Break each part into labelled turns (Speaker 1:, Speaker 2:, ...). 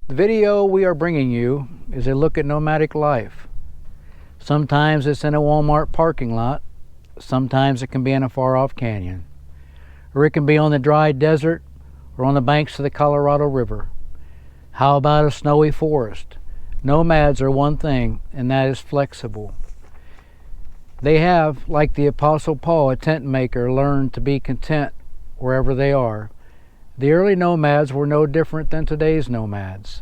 Speaker 1: The video we are bringing you is a look at nomadic life. Sometimes it's in a Walmart parking lot, sometimes it can be in a far-off canyon, or it can be on the dry desert or on the banks of the Colorado River. How about a snowy forest? Nomads are one thing, and that is flexible. They have, like the Apostle Paul, a tent maker, learned to be content wherever they are. The early nomads were no different than today's nomads.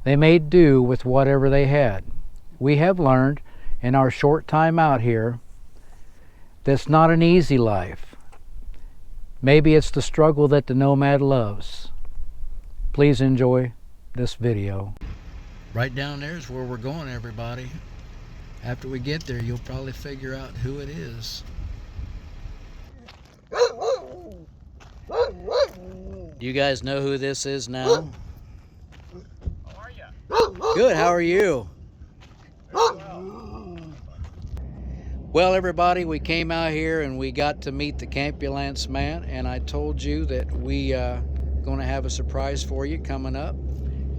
Speaker 1: They made do with whatever they had. We have learned in our short time out here that's not an easy life. Maybe it's the struggle that the nomad loves. Please enjoy this video. Right down there is where we're going, everybody. After we get there, you'll probably figure out who it is. Do you guys know who this is now?
Speaker 2: How are you?
Speaker 1: Good, how are you? Well, everybody, we came out here and we got to meet the Campulance man, and I told you that we going to have a surprise for you coming up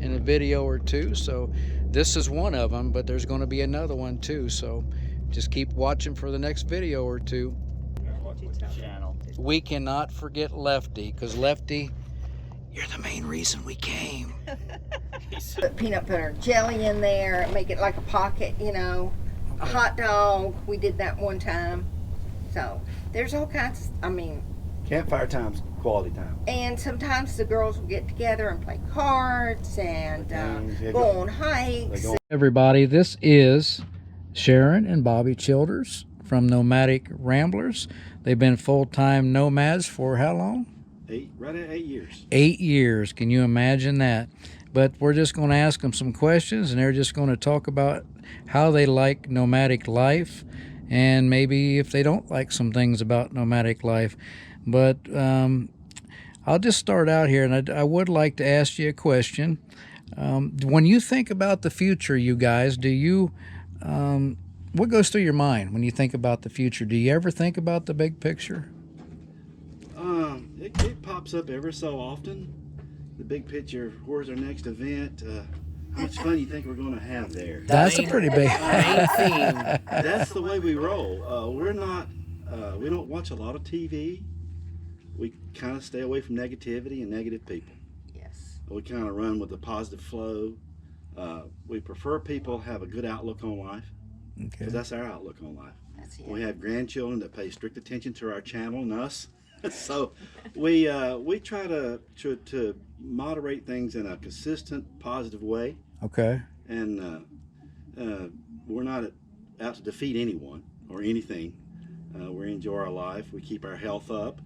Speaker 1: in a video or two. So this is one of them, but there's going to be another one too. So just keep watching for the next video or two. We cannot forget Lefty, because Lefty, you're the main reason we came.
Speaker 3: Put peanut butter jelly in there, make it like a pocket, you know. Okay. A hot dog, we did that one time. So there's all kinds,
Speaker 4: campfire time's quality time.
Speaker 3: And sometimes the girls will get together and play cards and go on hikes.
Speaker 1: Everybody, this is Sharon and Bobby Childers from Nomadic Ramblers. They've been full-time nomads for how long?
Speaker 4: Right at 8 years.
Speaker 1: 8 years. Can you imagine that? But we're just going to ask them some questions, and they're just going to talk about how they like nomadic life, and maybe if they don't like some things about nomadic life. But I'll just start out here, and I would like to ask you a question. When you think about the future, you guys, do you... what goes through your mind when you think about the future? Do you ever think about the big picture?
Speaker 4: It pops up ever so often. The big picture, where's our next event? How much fun you think we're going to have there?
Speaker 1: That's a pretty big...
Speaker 4: That's the way we roll. We're not, we don't watch a lot of TV. We kind of stay away from negativity and negative people.
Speaker 3: Yes.
Speaker 4: We kind of run with a positive flow. We prefer people have a good outlook on life.
Speaker 1: Okay.
Speaker 4: Because that's our outlook on life.
Speaker 3: That's it.
Speaker 4: We have grandchildren that pay strict attention to our channel and us. So we try to moderate things in a consistent, positive way.
Speaker 1: Okay.
Speaker 4: And we're not out to defeat anyone or anything. We enjoy our life. We keep our health up.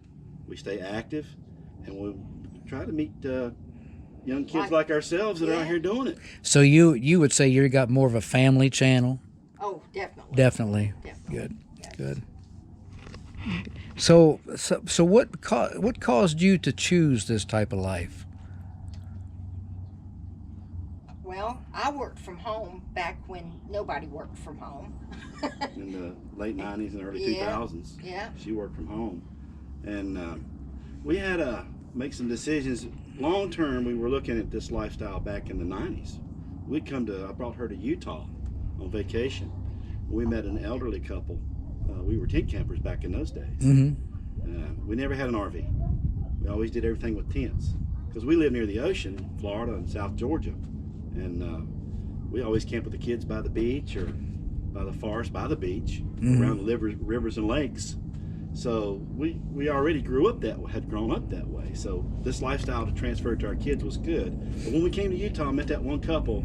Speaker 4: We stay active, and we try to meet young kids like ourselves that are out here doing it. So
Speaker 1: you would say you got more of a family channel?
Speaker 3: Oh, definitely.
Speaker 1: Definitely. Good. Yes. Good. So what caused you to choose this type of life?
Speaker 3: Well, I worked from home back when nobody worked from home.
Speaker 4: In the late 90s and early 2000s.
Speaker 3: Yeah.
Speaker 4: She worked from home. And we had to make some decisions. Long term, we were looking at this lifestyle back in the 90s. I brought her to Utah on vacation. We met an elderly couple. We were tent campers back in those days. Mm-hmm. We never had an RV. We always did everything with tents because we live near the ocean, Florida and South Georgia, and we always camped with the kids by the beach or by the forest, by the beach, around the rivers and lakes. So we already had grown up that way. So this lifestyle to transfer to our kids was good. But when we came to Utah and met that one couple,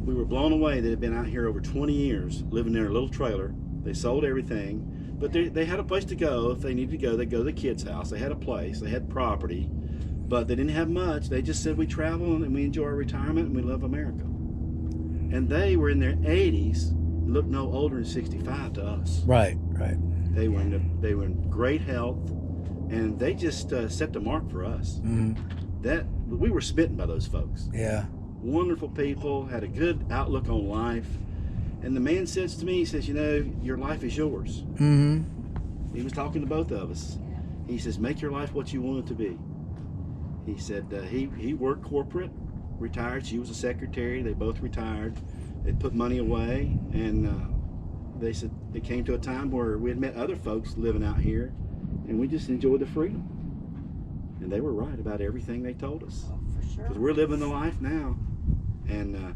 Speaker 4: we were blown away. They had been out here over 20 years, living in a little trailer. They sold everything, but they had a place to go. If they needed to go, they'd go to the kids' house. They had a place, they had property, but they didn't have much. They just said, we travel and we enjoy our retirement and we love America. And they were in their 80s, looked no older than 65 to us.
Speaker 1: Right.
Speaker 4: They were in great health, and they just set the mark for us. That we were smitten by those folks.
Speaker 1: Yeah.
Speaker 4: Wonderful people, had a good outlook on life. And the man says to me, he says, your life is yours. Mm-hmm. He was talking to both of us. He says, make your life what you want it to be. He said he worked corporate. retired. She was a secretary. They both retired. They put money away, and they said it came to a time where we had met other folks living out here, and we just enjoyed the freedom. And they were right about everything they told us.
Speaker 3: Oh, for sure.
Speaker 4: Because we're living the life now, and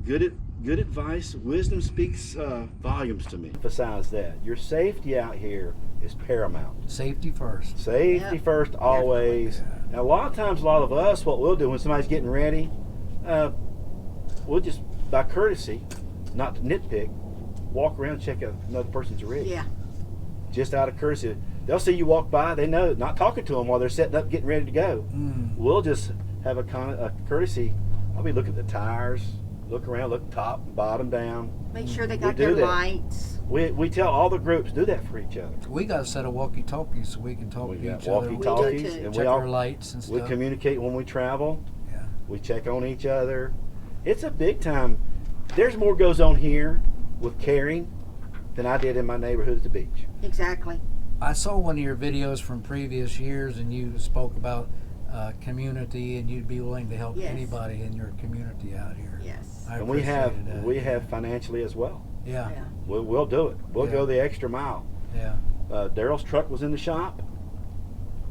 Speaker 4: good advice, wisdom speaks volumes to me. Emphasize that your safety out here is paramount.
Speaker 1: Safety first.
Speaker 4: Safety first, always. Now, a lot of times, a lot of us, what we'll do when somebody's getting ready, we'll just, by courtesy, not to nitpick, walk around and check out another person's rig.
Speaker 3: Yeah.
Speaker 4: Just out of courtesy. They'll see you walk by, they know, not talking to them while they're setting up, getting ready to go. We'll just have a courtesy. I'll be looking at the tires, look around, look top and bottom down.
Speaker 3: Make sure they got their lights.
Speaker 4: We tell all the groups, do that for each other.
Speaker 1: We got a set of walkie-talkies so we can talk to each other.
Speaker 4: Walkie-talkies, and
Speaker 1: check our lights and stuff.
Speaker 4: We communicate when we travel.
Speaker 1: Yeah.
Speaker 4: We check on each other. It's a big time. There's more goes on here with caring than I did in my neighborhood at the beach.
Speaker 3: Exactly.
Speaker 1: I saw one of your videos from previous years, and you spoke about community, and you'd be willing to help anybody in your community out here.
Speaker 3: Yes.
Speaker 4: And we have financially as well.
Speaker 1: Yeah.
Speaker 4: We'll do it. We'll go the extra mile.
Speaker 1: Yeah.
Speaker 4: Daryl's truck was in the shop.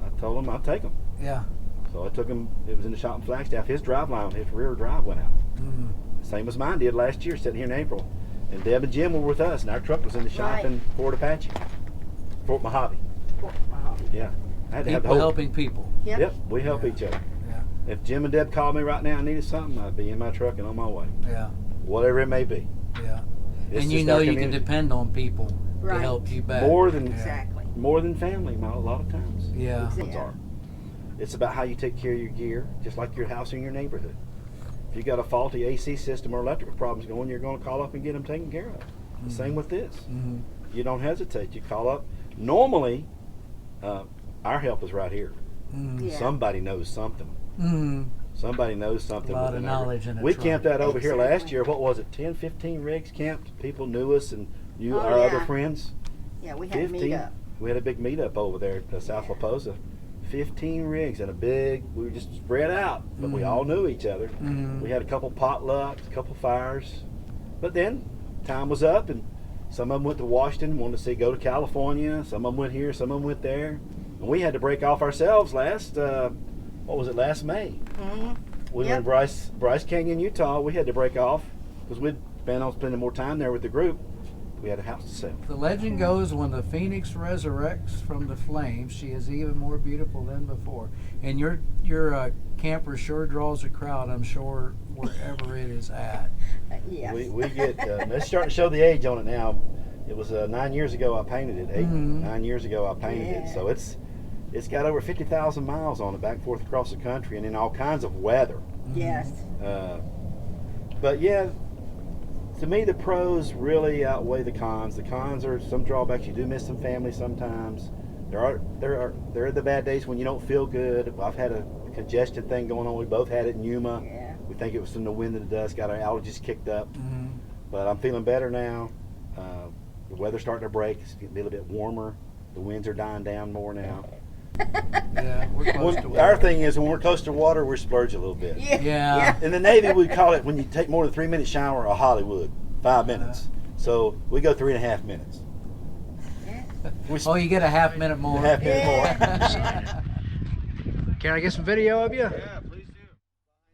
Speaker 4: I told him I'd take him.
Speaker 1: Yeah.
Speaker 4: So I took him. It was in the shop in Flagstaff. His drive line, his rear drive went out. Same as mine did last year, sitting here in April. And Deb and Jim were with us, and our truck was in the shop in Fort Apache, Fort Mojave. Yeah. I had to have
Speaker 1: People helping people.
Speaker 4: Yep. We help each other.
Speaker 1: Yeah.
Speaker 4: If Jim and Deb called me right now and needed something, I'd be in my truck and on my way.
Speaker 1: Yeah.
Speaker 4: Whatever it may be.
Speaker 1: Yeah.
Speaker 4: It's
Speaker 1: and you know you can depend on people to help you back.
Speaker 4: More than family, a lot of times.
Speaker 1: Yeah.
Speaker 4: It's about how you take care of your gear, just like your house in your neighborhood. If you got a faulty AC system or electrical problems going, you're going to call up and get them taken care of. The same with this. You don't hesitate. You call up. Normally, our help is right here. Somebody knows something. Somebody knows something.
Speaker 1: A lot of knowledge in a
Speaker 4: We
Speaker 1: truck.
Speaker 4: camped out over here last year. What was it? 10, 15 rigs camped. People knew us and knew our other friends.
Speaker 3: Yeah, we had a meetup.
Speaker 4: We had a big meetup over there at South La Posa. 15 rigs and we were just spread out, but we all knew each other. We had a couple potlucks, a couple fires, but then time was up, and some of them went to Washington, wanted to go to California. Some of them went here, some of them went there, and we had to break off ourselves last May. We were in Bryce Canyon, Utah. We had to break off because we'd planned on spending more time there with the group. We had a house to sell.
Speaker 1: The legend goes, when the phoenix resurrects from the flames, she is even more beautiful than before. And your camper sure draws a crowd, I'm sure, wherever it is at.
Speaker 3: Yes.
Speaker 4: We get, it's starting to show the age on it now. It was 9 years ago I painted it. 9 years ago I painted it. So it's got over 50,000 miles on it, back and forth across the country and in all kinds of weather.
Speaker 3: Yes.
Speaker 4: But yeah, to me, the pros really outweigh the cons. The cons are some drawbacks. You do miss some family sometimes. There are the bad days when you don't feel good. I've had a congestion thing going on. We both had it in Yuma.
Speaker 3: Yeah.
Speaker 4: We think it was from the wind and the dust. Got our allergies kicked up. But I'm feeling better now. The weather's starting to break. It's getting a little bit warmer. The winds are dying down more now.
Speaker 1: Yeah, we're close to water.
Speaker 4: Our thing is, when we're close to water, we're splurge a little bit.
Speaker 1: Yeah.
Speaker 4: In the Navy, we call it, when you take more than 3 minute shower, a Hollywood. 5 minutes. So we go 3.5 minutes.
Speaker 1: Oh, you get a half minute more.
Speaker 4: A half minute more.
Speaker 1: Can I get some video of you?
Speaker 2: Yeah, please do.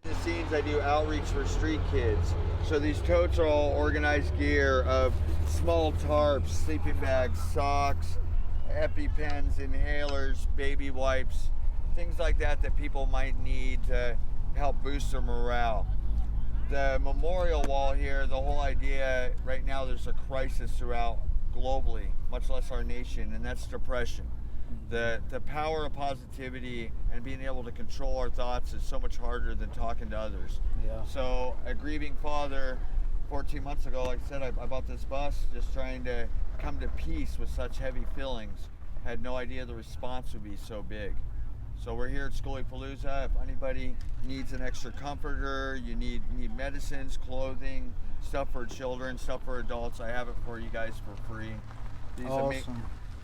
Speaker 2: Behind the scenes, I do outreach for street kids. So these totes are all organized gear of small tarps, sleeping bags, socks, EpiPens, inhalers, baby wipes, things like that people might need to help boost their morale. The memorial wall here, the whole idea, right now there's a crisis throughout globally, much less our nation, and that's depression. The power of positivity and being able to control our thoughts is so much harder than talking to others.
Speaker 1: Yeah.
Speaker 2: So a grieving father, 14 months ago, like I said, I bought this bus just trying to come to peace with such heavy feelings. I had no idea the response would be so big. So we're here at Scullypalooza. If anybody needs an extra comforter, you need medicines, clothing, stuff for children, stuff for adults, I have it for you guys for free. These
Speaker 1: Awesome.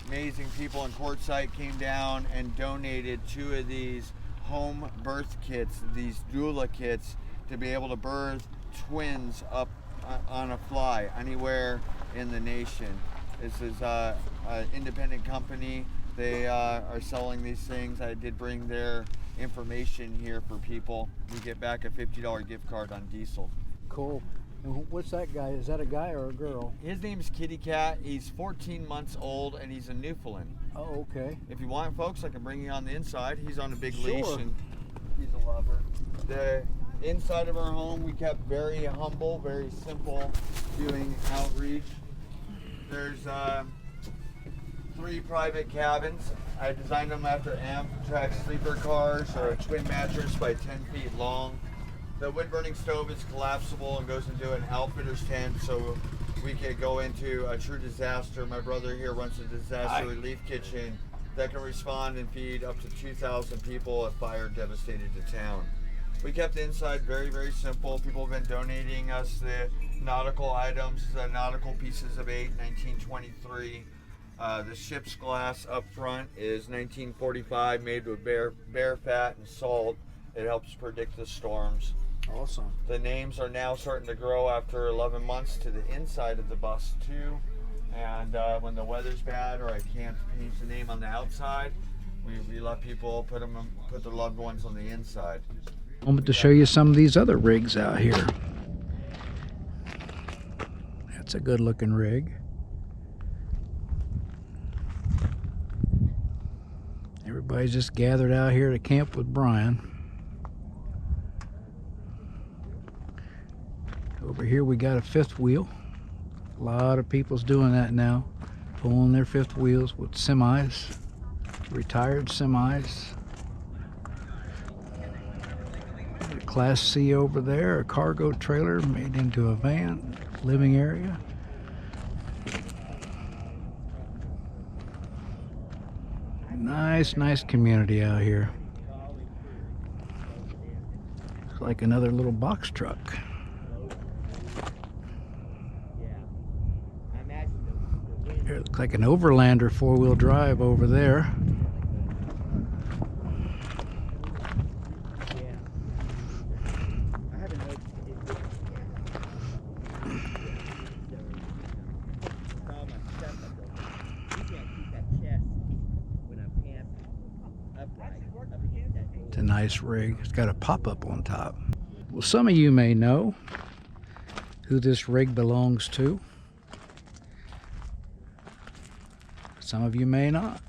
Speaker 2: amazing people in Quartzsite came down and donated 2 of these home birth kits, these doula kits, to be able to birth twins up on a fly anywhere in the nation. This is an independent company. They are selling these things. I did bring their information here for people. We get back a $50 gift card on diesel.
Speaker 1: Cool. And what's that guy? Is that a guy or a girl?
Speaker 2: His name's Kitty Cat. He's 14 months old and he's a Newfoundland.
Speaker 1: Oh, okay.
Speaker 2: If you want, folks, I can bring you on the inside. He's on a big
Speaker 1: Sure.
Speaker 2: leash and he's a lover. The inside of our home we kept very humble, very simple, doing outreach. There's 3 private cabins. I designed them after Amtrak sleeper cars, or a twin mattress by 10 feet long. The wood-burning stove is collapsible and goes into an outfitter's tent, so we could go into a true disaster. My brother here runs a disaster relief kitchen that can respond and feed up to 2,000 people if fire devastated the town. We kept the inside very, very simple. People have been donating us the nautical items, the nautical pieces of 8, 1923. The ship's glass up front is 1945, made with bear fat and salt. It helps predict the storms.
Speaker 1: Awesome.
Speaker 2: The names are now starting to grow after 11 months to the inside of the bus too. And when the weather's bad or I can't paint the name on the outside, we let people put their loved ones on the inside.
Speaker 1: Moment to show you some of these other rigs out here. That's a good looking rig. Everybody's just gathered out here to camp with Brian. Over here we got a 5th wheel. A lot of people's doing that now, pulling their 5th wheels with semis, retired semis. A Class C over there, a cargo trailer made into a van, living area. Nice community out here. It's like another little box truck. It looks like an Overlander 4-wheel drive over there. It's a nice rig. It's got a pop-up on top. Well, some of you may know who this rig belongs to. Some of you may not.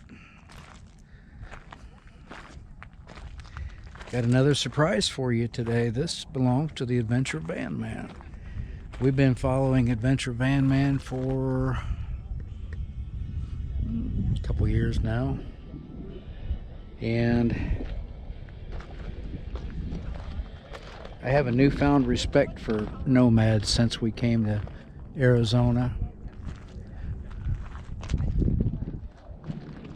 Speaker 1: Got another surprise for you today. This belongs to the Adventure Van Man. We've been following Adventure Van Man for a couple years now. And I have a newfound respect for Nomads since we came to Arizona.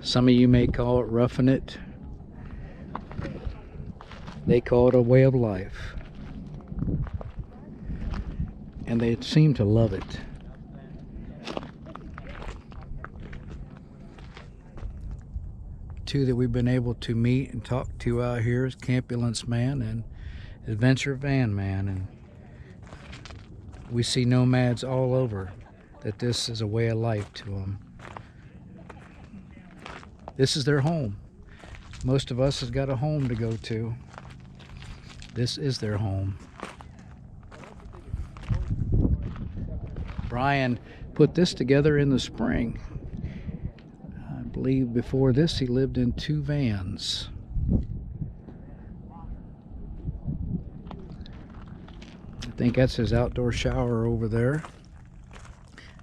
Speaker 1: Some of you may call it roughing it. They call it a way of life. And they seem to love it. Two that we've been able to meet and talk to out here is Campulance Man and Adventure Van Man. And we see nomads all over that this is a way of life to them. This is their home. Most of us has got a home to go to. This is their home. Brian put this together in the spring. I believe before this he lived in 2 vans. I think that's his outdoor shower over there.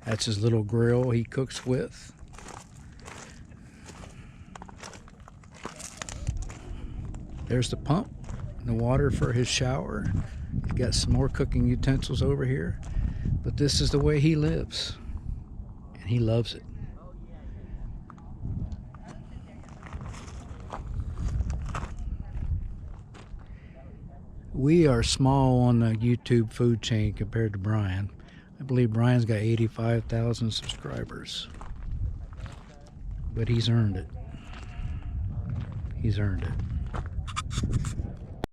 Speaker 1: That's his little grill he cooks with. There's the pump, and the water for his shower. He's got some more cooking utensils over here. But this is the way he lives, and he loves it. We are small on the YouTube food chain compared to Brian. I believe Brian's got 85,000 subscribers. But he's earned it. He's earned it.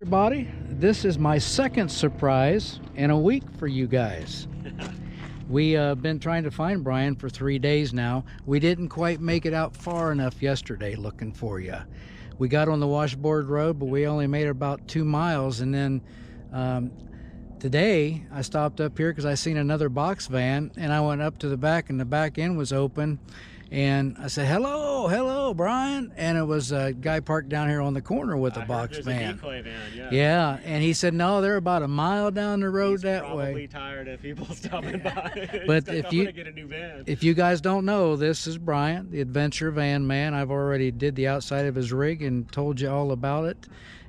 Speaker 1: Everybody, this is my second surprise in a week for you guys. We been trying to find Brian for 3 days now. We didn't quite make it out far enough yesterday looking for you. We got on the washboard road, but we only made about 2 miles, and then today I stopped up here because I seen another box van, and I went up to the back, and the back end was open, and I said, hello Brian, and it was a guy parked down here on the corner with a box van.
Speaker 5: A decoy van,
Speaker 1: yeah, and he said no, they're about a mile down the road. He's that way.
Speaker 5: Probably tired of people stopping by.
Speaker 1: But if you
Speaker 5: get a new van.
Speaker 1: If you guys don't know, this is Brian, the adventure van man. I've already did the outside of his rig and told you all about it.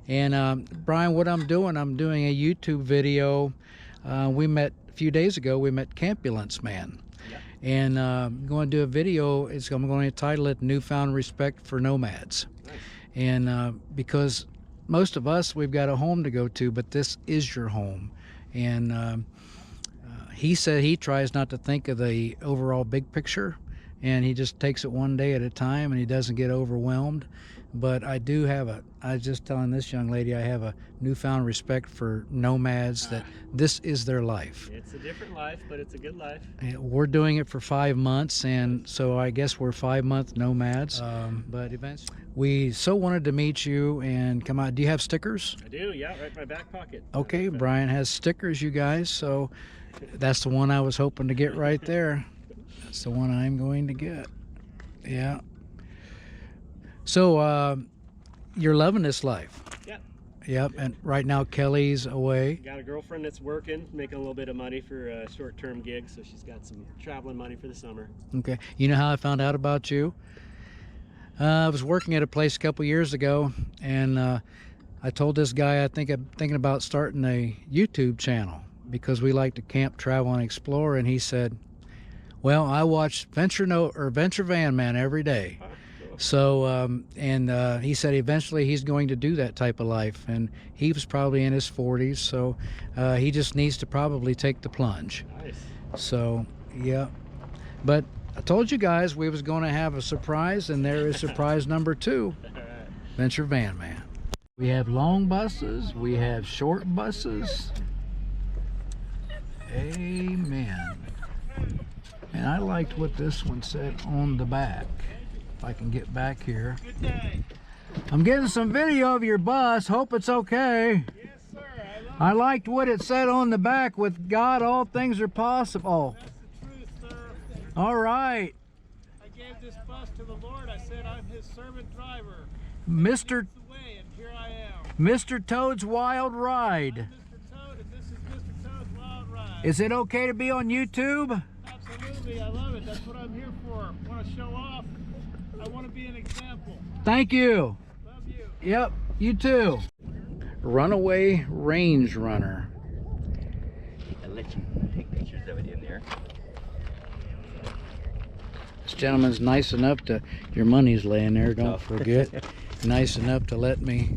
Speaker 1: And Brian, what I'm doing a YouTube video. We met a few days ago. We met Campulence Man. And I'm going to do a video. I'm going to title it Newfound Respect for Nomads. Nice. And because most of us, we've got a home to go to, but this is your home. And he said he tries not to think of the overall big picture, and he just takes it one day at a time, and he doesn't get overwhelmed. But I do have I was just telling this young lady, I have a newfound respect for nomads, that this is their life.
Speaker 5: It's a different life, but it's a good life.
Speaker 1: We're doing it for 5 months, and so I guess we're 5-month nomads. But eventually, we so wanted to meet you and come out. Do you have stickers?
Speaker 5: I do, yeah, right in my back pocket.
Speaker 1: Okay, Brian has stickers, you guys, so that's the one I was hoping to get right there. That's the one I'm going to get. Yeah. So, you're loving this life.
Speaker 5: Yeah.
Speaker 1: Yep, and right now Kelly's away.
Speaker 5: Got a girlfriend that's working, making a little bit of money for a short-term gig, so she's got some traveling money for the summer.
Speaker 1: Okay. You know how I found out about you? I was working at a place a couple years ago, and I told this guy, I think I'm thinking about starting a YouTube channel because we like to camp, travel, and explore, and he said, well, I watch Venture Van Man every day. So, he said eventually he's going to do that type of life, and he was probably in his 40s, so he just needs to probably take the plunge.
Speaker 5: Nice.
Speaker 1: So, yeah. But I told you guys we was going to have a surprise, and there is surprise number 2, Venture Van Man. We have long buses, we have short buses. Amen. And I liked what this one said on the back. If I can get back here.
Speaker 6: Good day.
Speaker 1: I'm getting some video of your bus. Hope it's okay.
Speaker 6: Yes, sir.
Speaker 1: I liked what it said on the back. With God, all things are possible.
Speaker 6: That's the truth, sir.
Speaker 1: All right.
Speaker 6: I gave this bus to the Lord. I said I'm his servant driver.
Speaker 1: Mr.
Speaker 6: The way, and here I am.
Speaker 1: Mr. Toad's Wild Ride.
Speaker 6: I'm Mr. Toad, and this is Mr. Toad's Wild Ride.
Speaker 1: Is it okay to be on YouTube?
Speaker 6: Absolutely. I love it. That's what I'm here for. I want to show off. I want to be an example.
Speaker 1: Thank you.
Speaker 6: Love you.
Speaker 1: Yep, you too. Runaway Range Runner.
Speaker 7: I'll let you take pictures of it in there.
Speaker 1: This gentleman's nice enough to, your money's laying there, don't forget. Nice enough to let me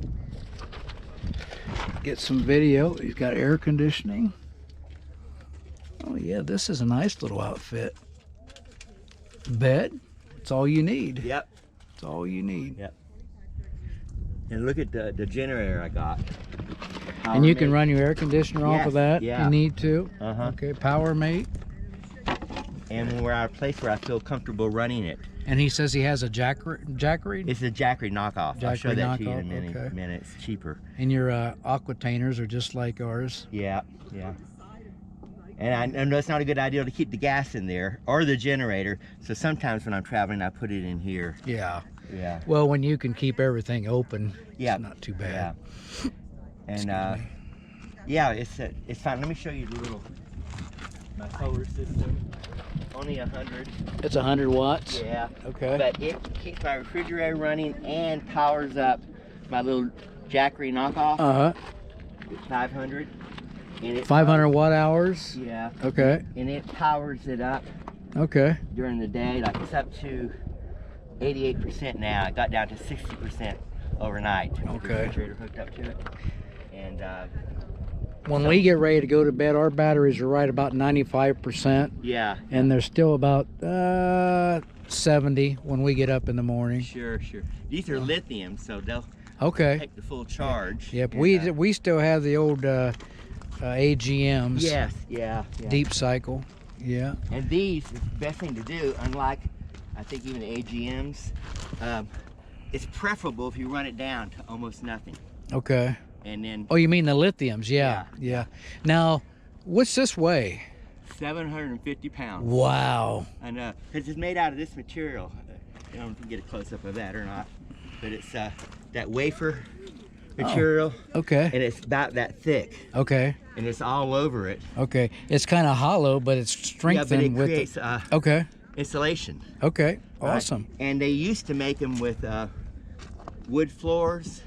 Speaker 1: get some video. He's got air conditioning. Oh yeah, this is a nice little outfit. Bed. It's all you need.
Speaker 7: Yep.
Speaker 1: It's all you need.
Speaker 7: Yep. And look at the generator I got.
Speaker 1: And you can run your air conditioner off of that if
Speaker 7: yeah.
Speaker 1: you need to.
Speaker 7: Uh-huh.
Speaker 1: Okay, Power Mate.
Speaker 7: And we're at a place where I feel comfortable running it.
Speaker 1: And he says he has a Jackery.
Speaker 7: It's a Jackery knockoff. I'll show
Speaker 1: Jackery
Speaker 7: that to you in a
Speaker 1: knockoff,
Speaker 7: minute.
Speaker 1: okay.
Speaker 7: minute. It's cheaper.
Speaker 1: And your aquatainers are just like ours.
Speaker 7: Yeah, yeah. And I know it's not a good idea to keep the gas in there or the generator. So sometimes when I'm traveling, I put it in here.
Speaker 1: Yeah.
Speaker 7: Yeah.
Speaker 1: Well, when you can keep everything open,
Speaker 7: Yeah.
Speaker 1: it's not too bad.
Speaker 7: Yeah. And yeah, it's fine. Let me show you the little my solar system. Only 100.
Speaker 1: It's 100 watts.
Speaker 7: Yeah.
Speaker 1: Okay.
Speaker 7: But it keeps my refrigerator running and powers up my little Jackery knockoff.
Speaker 1: Uh-huh.
Speaker 7: It's 500. And it
Speaker 1: 500 watt hours.
Speaker 7: Yeah.
Speaker 1: Okay.
Speaker 7: And it powers it up
Speaker 1: Okay.
Speaker 7: during the day. Like it's up to 88% now. It got down to 60% overnight. With the
Speaker 1: Okay.
Speaker 7: refrigerator hooked up to it. And
Speaker 1: When we get ready to go to bed, our batteries are right about 95%,
Speaker 7: yeah.
Speaker 1: and they're still about 70 when we get up in the morning.
Speaker 7: Sure, sure. These are lithium, so
Speaker 1: Okay.
Speaker 7: take the full charge.
Speaker 1: Yep.
Speaker 7: And,
Speaker 1: We still have the old AGMs.
Speaker 7: Yes, yeah.
Speaker 1: Deep cycle. Yeah.
Speaker 7: And these is the best thing to do, unlike I think even the AGMs. It's preferable if you run it down to almost nothing.
Speaker 1: Okay.
Speaker 7: And then
Speaker 1: Oh, you mean the lithiums? Yeah. Now, what's this weigh?
Speaker 7: 750 pounds.
Speaker 1: Wow.
Speaker 7: I know, because it's made out of this material. I don't know if you can get a close up of that or not, but it's that wafer material.
Speaker 1: Okay.
Speaker 7: And it's about that thick.
Speaker 1: Okay.
Speaker 7: And it's all over it.
Speaker 1: Okay. It's kind of hollow, but it's strengthened
Speaker 7: Yeah, but it
Speaker 1: with.
Speaker 7: creates
Speaker 1: Okay.
Speaker 7: insulation.
Speaker 1: Okay.
Speaker 7: Right?
Speaker 1: Awesome.
Speaker 7: And they used to make them with wood floors,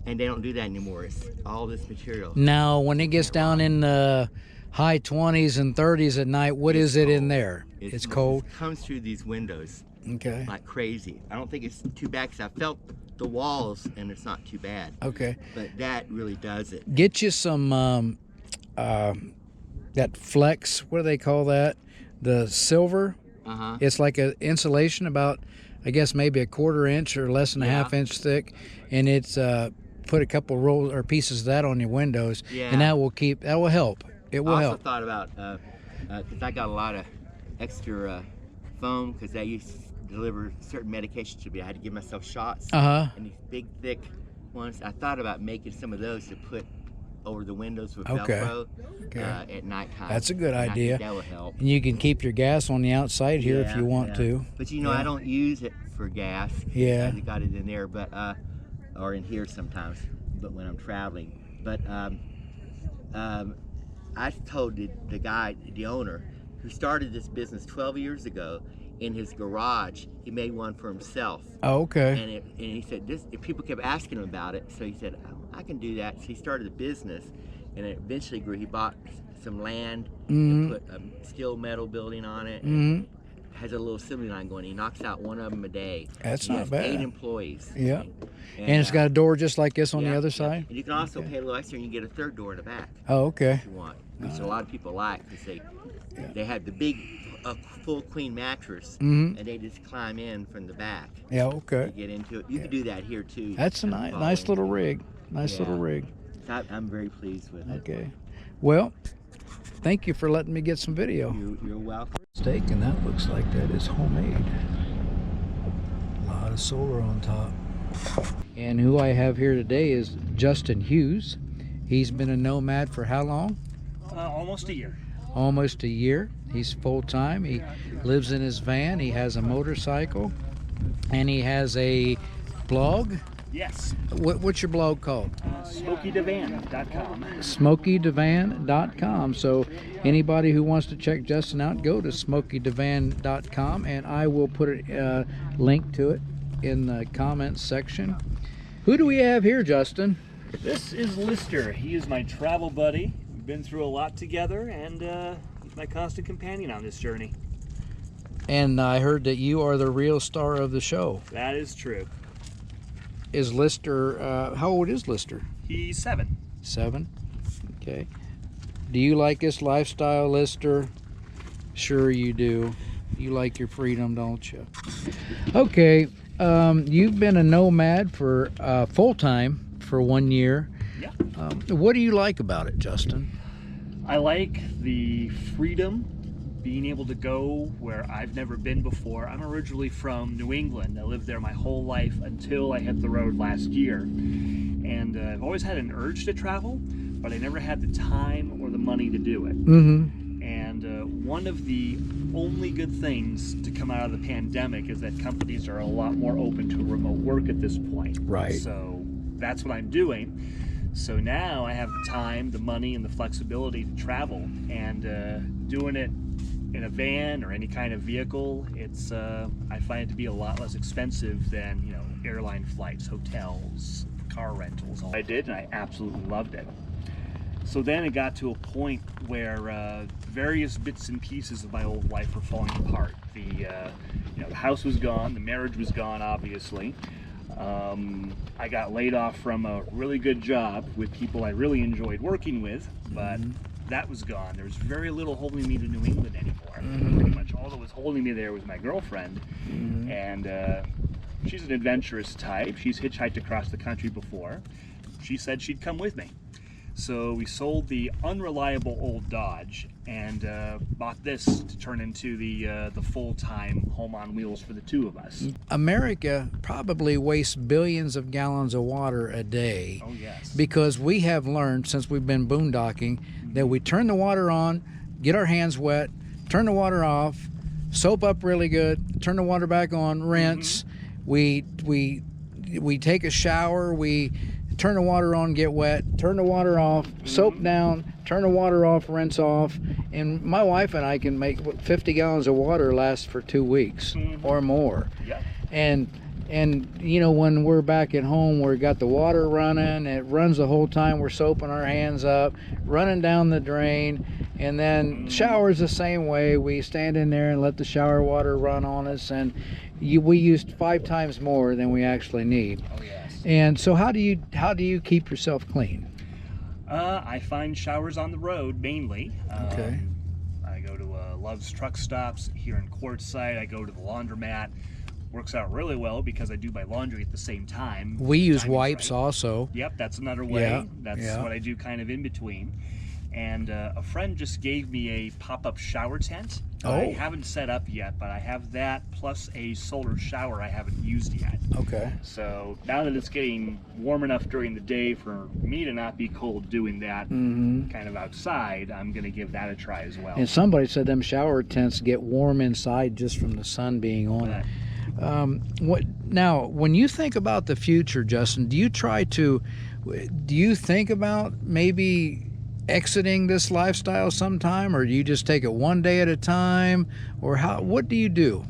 Speaker 7: and they don't do that anymore. It's all this material.
Speaker 1: Now, when it gets down in the high 20s and 30s at night, what is it in there? It's cold.
Speaker 7: It comes through these windows
Speaker 1: Okay.
Speaker 7: like crazy. I don't think it's too bad because I felt the walls and it's not too bad.
Speaker 1: Okay.
Speaker 7: But that really does it.
Speaker 1: Get you some that flex. What do they call that? The silver.
Speaker 7: Uh-huh.
Speaker 1: It's like an insulation about, I guess maybe a 1/4 inch or less than a 1/2 inch thick, and it's put a couple rolls or pieces of that on your windows, and that will help. It will
Speaker 7: I also
Speaker 1: help.
Speaker 7: thought about because I got a lot of extra foam because I used to deliver certain medications to me. I had to give myself shots.
Speaker 1: Uh-huh.
Speaker 7: And these big, thick ones. I thought about making some of those to put over the windows with
Speaker 1: Okay.
Speaker 7: Velcro
Speaker 1: Okay.
Speaker 7: at nighttime.
Speaker 1: That's a good
Speaker 7: And I
Speaker 1: idea.
Speaker 7: think that would help.
Speaker 1: And you can keep your gas on the outside here if you want to.
Speaker 7: But you know, I don't use it for gas.
Speaker 1: Yeah.
Speaker 7: I got it in there, but or in here sometimes. But when I'm traveling, but I told the guy, the owner, who started this business 12 years ago, in his garage, he made one for himself.
Speaker 1: Oh, okay.
Speaker 7: And he said, people kept asking him about it, so he said, oh, I can do that. So he started a business, and it eventually grew. He bought some land and put a steel metal building on it. And has a little assembly line going. He knocks out one of them a day.
Speaker 1: That's
Speaker 7: He
Speaker 1: not
Speaker 7: has
Speaker 1: bad.
Speaker 7: 8 employees.
Speaker 1: Yeah. And it's got a door just like this on the other side?
Speaker 7: And you can also pay a little extra and you get a 3rd door in the back.
Speaker 1: Oh, okay.
Speaker 7: If you want, which a lot of people like because they have the big full queen mattress and they just climb in from the back.
Speaker 1: Yeah, okay.
Speaker 7: To get into it. You can do that here too.
Speaker 1: That's a nice little rig. Nice little rig.
Speaker 7: I'm very pleased with it.
Speaker 1: Okay. Well, thank you for letting me get some video.
Speaker 7: You're welcome.
Speaker 1: Steak, and that looks like that is homemade. A lot of solar on top. And who I have here today is Justin Hughes. He's been a nomad for how long?
Speaker 8: Almost a year.
Speaker 1: Almost a year. He's full-time. He lives in his van. He has a motorcycle, and he has a blog.
Speaker 8: Yes.
Speaker 1: What's your blog called?
Speaker 8: smokeydavan.com.
Speaker 1: smokeydavan.com. So anybody who wants to check Justin out, go to smokeydavan.com, and I will put a link to it in the comments section. Who do we have here, Justin?
Speaker 8: This is Lister. He is my travel buddy. We've been through a lot together, and he's my constant companion on this journey.
Speaker 1: And I heard that you are the real star of the show.
Speaker 8: That is true.
Speaker 1: Is Lister, how old is Lister?
Speaker 8: He's 7.
Speaker 1: 7? Okay. Do you like this lifestyle, Lister? Sure you do. You like your freedom, don't you? Okay. You've been a nomad for full-time for 1 year.
Speaker 8: Yeah.
Speaker 1: What do you like about it, Justin?
Speaker 8: I like the freedom, being able to go where I've never been before. I'm originally from New England. I lived there my whole life until I hit the road last year. And I've always had an urge to travel, but I never had the time or the money to do it. And one of the only good things to come out of the pandemic is that companies are a lot more open to remote work at this point.
Speaker 1: Right.
Speaker 8: So that's what I'm doing. So now I have the time, the money, and the flexibility to travel, and doing it in a van or any kind of vehicle, it's I find it to be a lot less expensive than, you know, airline flights, hotels, car rentals. I did, and I absolutely loved it. So then it got to a point where various bits and pieces of my old life were falling apart. The house was gone, the marriage was gone, obviously. I got laid off from a really good job with people I really enjoyed working with, but that was gone. There was very little holding me to New England anymore. Pretty much all that was holding me there was my girlfriend, and she's an adventurous type. She's hitchhiked across the country before. She said she'd come with me. So we sold the unreliable old Dodge and bought this to turn into the full-time home on wheels for the two of us.
Speaker 1: America probably wastes billions of gallons of water a day.
Speaker 8: Oh yes.
Speaker 1: Because we have learned since we've been boondocking that we turn the water on, get our hands wet, turn the water off, soap up really good, turn the water back on, rinse. We take a shower, we turn the water on, get wet, turn the water off, soap down, turn the water off, rinse off. And my wife and I can make 50 gallons of water last for 2 weeks or more.
Speaker 8: Yep.
Speaker 1: And you know, when we're back at home, we've got the water running, it runs the whole time, we're soaping our hands up, running down the drain, and then showers the same way. We stand in there and let the shower water run on us, and we used 5 times more than we actually need.
Speaker 8: Oh yes.
Speaker 1: And so how do you keep yourself clean?
Speaker 8: I find showers on the road mainly.
Speaker 1: Okay.
Speaker 8: I go to Love's Truck Stops here in Quartzsite. I go to the laundromat. Works out really well because I do my laundry at the same time.
Speaker 1: We use
Speaker 8: Timing's
Speaker 1: wipes
Speaker 8: right.
Speaker 1: also.
Speaker 8: Yep, that's another way.
Speaker 1: Yeah,
Speaker 8: That's what I do kind of in between. And a friend just gave me a pop-up shower tent. I haven't set up yet, but I have that plus a solar shower I haven't used yet.
Speaker 1: Okay.
Speaker 8: So now that it's getting warm enough during the day for me to not be cold doing that kind of outside, I'm going to give that a try as well.
Speaker 1: And somebody said them shower tents get warm inside just from the sun being on it. Now, when you think about the future, Justin, do you think about maybe exiting this lifestyle sometime, or do you just take it one day at a time, or what do you do?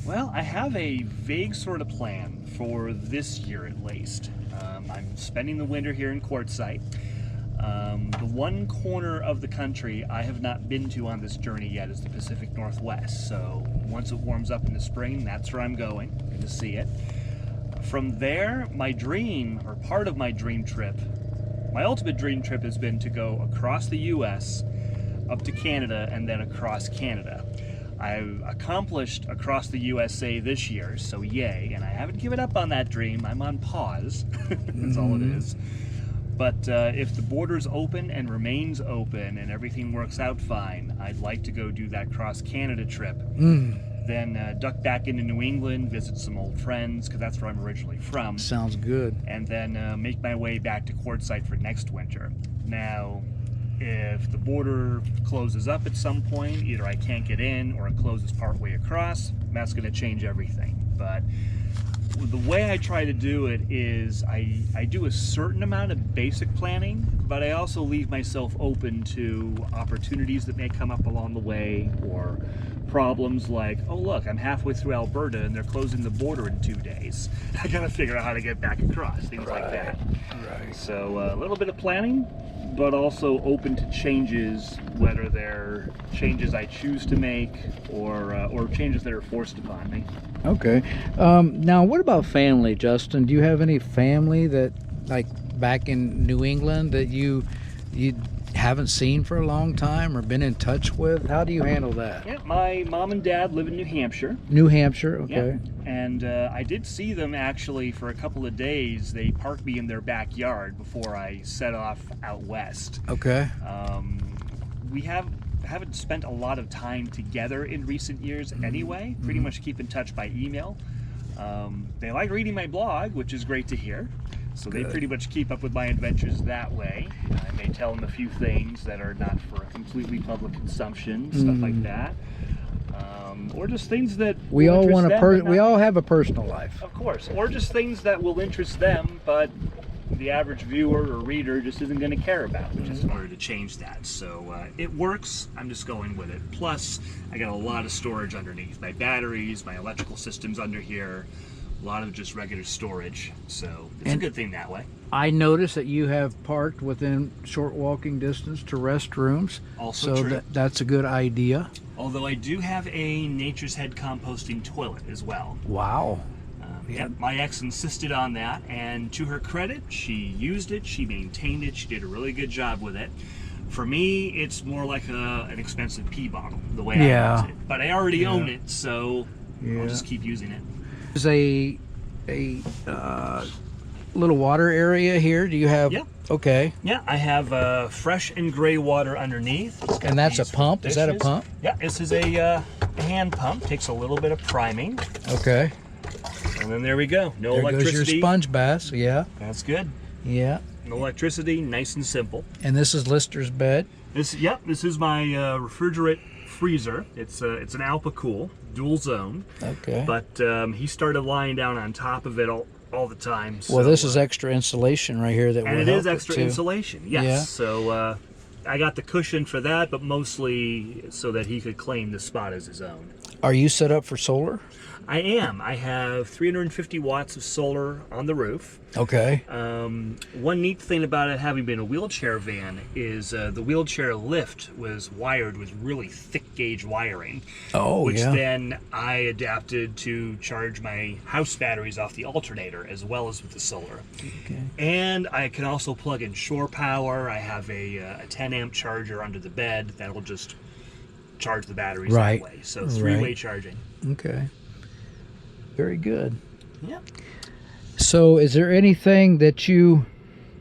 Speaker 8: Well, I have a vague sort of plan for this year at least. I'm spending the winter here in Quartzsite. The one corner of the country I have not been to on this journey yet is the Pacific Northwest. So once it warms up in the spring, that's where I'm going to see it. From there, my dream, or part of my dream trip, my ultimate dream trip has been to go across the US, up to Canada, and then across Canada. I've accomplished across the USA this year, so yay, and I haven't given up on that dream. I'm on pause. That's all it is. But if the border's open and remains open and everything works out fine, I'd like to go do that cross-Canada trip. Then duck back into New England, visit some old friends, because that's where I'm originally from.
Speaker 1: Sounds good.
Speaker 8: And then make my way back to Quartzsite for next winter. Now, if the border closes up at some point, either I can't get in or it closes partway across, that's going to change everything. But the way I try to do it is I do a certain amount of basic planning, but I also leave myself open to opportunities that may come up along the way, or problems like, oh look, I'm halfway through Alberta and they're closing the border in 2 days. I gotta figure out how to get back across, things like that.
Speaker 1: Right.
Speaker 8: So a little bit of planning, but also open to changes, whether they're changes I choose to make or changes that are forced upon me.
Speaker 1: Okay. Now, what about family, Justin? Do you have any family that, like, back in New England that you haven't seen for a long time or been in touch with? How do you handle that?
Speaker 8: Yeah, my mom and dad live in New Hampshire.
Speaker 1: New Hampshire, okay.
Speaker 8: Yeah. And I did see them actually for a couple of days. They parked me in their backyard before I set off out west.
Speaker 1: Okay.
Speaker 8: We haven't spent a lot of time together in recent years anyway. Pretty much keep in touch by email. They like reading my blog, which is great to hear. So they pretty much keep up with my adventures that way. I may tell them a few things that are not for completely public consumption, stuff like that. Or just things that
Speaker 1: we all have a personal life.
Speaker 8: Of course. Or just things that will interest them, but the average viewer or reader just isn't going to care about, which is in order to change that. So it works. I'm just going with it. Plus, I got a lot of storage underneath. My batteries, my electrical systems under here. A lot of just regular storage, so it's a good thing that way.
Speaker 1: I noticed that you have parked within short walking distance to restrooms.
Speaker 8: Also
Speaker 1: so
Speaker 8: true.
Speaker 1: That's a good idea.
Speaker 8: Although I do have a Nature's Head composting toilet as well.
Speaker 1: Wow.
Speaker 8: Yeah, my ex insisted on that, and to her credit, she used it, she maintained it, she did a really good job with it. For me, it's more like an expensive pee bottle, the way I use it. But I already own it, so I'll just keep using it.
Speaker 1: There's a little water area here. Do you have?
Speaker 8: Yeah.
Speaker 1: Okay.
Speaker 8: Yeah, I have fresh and gray water underneath. It's got
Speaker 1: And that's a
Speaker 8: these
Speaker 1: pump? Is that a
Speaker 8: dishes.
Speaker 1: pump?
Speaker 8: Yeah, this is a hand pump. Takes a little bit of priming.
Speaker 1: Okay.
Speaker 8: And then there we go. No
Speaker 1: There goes
Speaker 8: electricity.
Speaker 1: your sponge baths. Yeah.
Speaker 8: That's good.
Speaker 1: Yeah.
Speaker 8: No electricity, nice and simple.
Speaker 1: And this is Lister's bed.
Speaker 8: This is my refrigerant freezer. It's an Alpa-Cool, dual zone.
Speaker 1: Okay.
Speaker 8: But he started lying down on top of it all the time.
Speaker 1: Well,
Speaker 8: so,
Speaker 1: this is extra insulation right here that will
Speaker 8: and it
Speaker 1: help
Speaker 8: is extra
Speaker 1: too.
Speaker 8: insulation. Yes.
Speaker 1: Yeah.
Speaker 8: So I got the cushion for that, but mostly so that he could claim this spot as his own.
Speaker 1: Are you set up for solar?
Speaker 8: I am. I have 350 watts of solar on the roof.
Speaker 1: Okay.
Speaker 8: One neat thing about it having been a wheelchair van is the wheelchair lift was wired with really thick gauge wiring.
Speaker 1: Oh,
Speaker 8: which
Speaker 1: yeah.
Speaker 8: then I adapted to charge my house batteries off the alternator as well as with the solar.
Speaker 1: Okay.
Speaker 8: And I can also plug in shore power. I have a 10 amp charger under the bed that will just charge the batteries
Speaker 1: Right.
Speaker 8: that way. So three-way
Speaker 1: Right.
Speaker 8: charging.
Speaker 1: Okay. Very good.
Speaker 8: Yeah.
Speaker 1: So, is there anything that you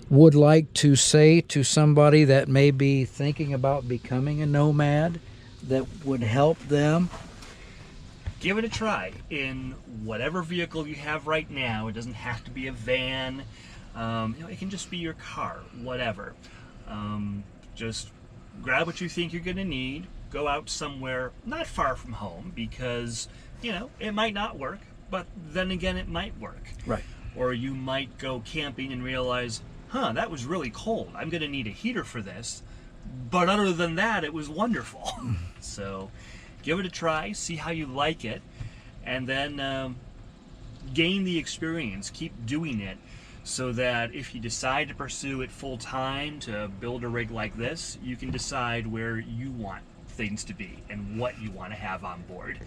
Speaker 1: would like to say to somebody that may be thinking about becoming a nomad that would help them?
Speaker 8: Give it a try in whatever vehicle you have right now. It doesn't have to be a van. It can just be your car, whatever. Just grab what you think you're going to need. Go out somewhere not far from home because, it might not work, but then again, it might work.
Speaker 1: Right.
Speaker 8: Or you might go camping and realize, that was really cold. I'm going to need a heater for this. But other than that, it was wonderful. So give it a try, see how you like it, and then gain the experience. Keep doing it so that if you decide to pursue it full time to build a rig like this, you can decide where you want things to be and what you want to have on board,